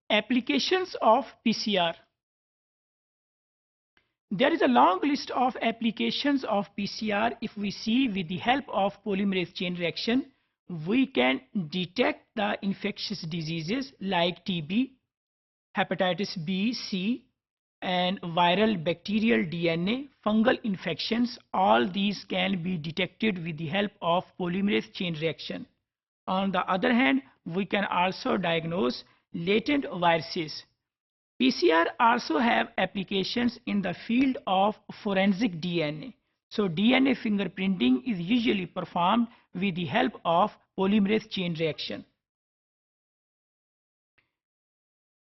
Applications of PCR. There is a long list of applications of PCR. If we see, with the help of polymerase chain reaction, we can detect the infectious diseases like TB, hepatitis B, C, and viral bacterial DNA, fungal infections. All these can be detected with the help of polymerase chain reaction. On the other hand, we can also diagnose latent viruses. PCR also have applications in the field of forensic DNA. So DNA fingerprinting is usually performed with the help of polymerase chain reaction.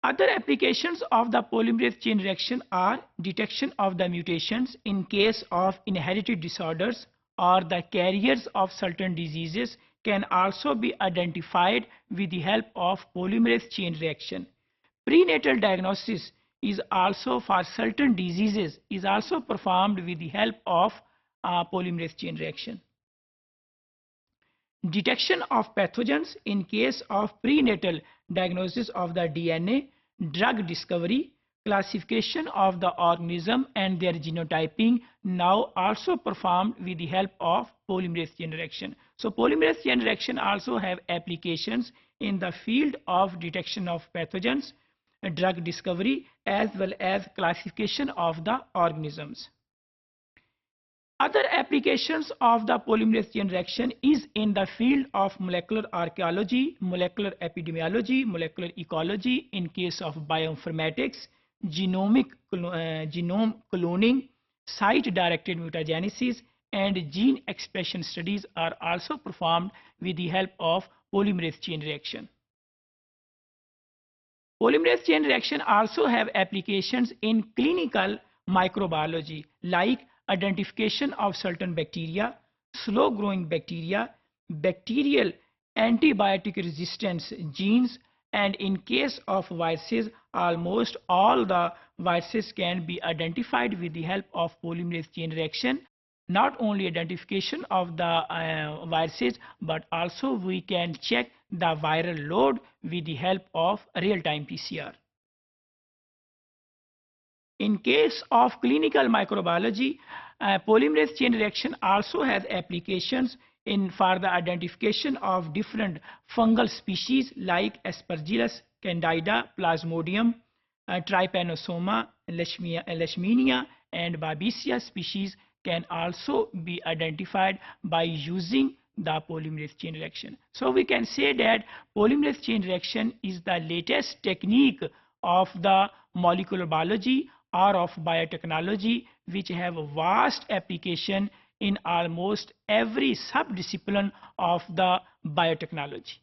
Other applications of the polymerase chain reaction are detection of the mutations in case of inherited disorders, or the carriers of certain diseases can also be identified with the help of polymerase chain reaction. Prenatal diagnosis is also for certain diseases is also performed with the help of polymerase chain reaction. Detection of pathogens in case of prenatal diagnosis of the DNA, drug discovery, classification of the organism and their genotyping now also performed with the help of polymerase chain reaction. So polymerase chain reaction also have applications in the field of detection of pathogens, drug discovery, as well as classification of the organisms. Other applications of the polymerase chain reaction is in the field of molecular archaeology, molecular epidemiology, molecular ecology in case of bioinformatics, genome cloning, site-directed mutagenesis, and gene expression studies are also performed with the help of polymerase chain reaction. Polymerase chain reaction also have applications in clinical microbiology like identification of certain bacteria, slow growing bacteria, bacterial antibiotic resistance genes, and in case of viruses, almost all the viruses can be identified with the help of polymerase chain reaction. Not only identification of the viruses, but also we can check the viral load with the help of real-time PCR. In case of clinical microbiology, polymerase chain reaction also has applications for the identification of different fungal species like Aspergillus, Candida, Plasmodium, Trypanosoma, Leishmania, and Babesia species can also be identified by using the polymerase chain reaction. So we can say that polymerase chain reaction is the latest technique of the molecular biology or of biotechnology, which have a vast application in almost every subdiscipline of the biotechnology.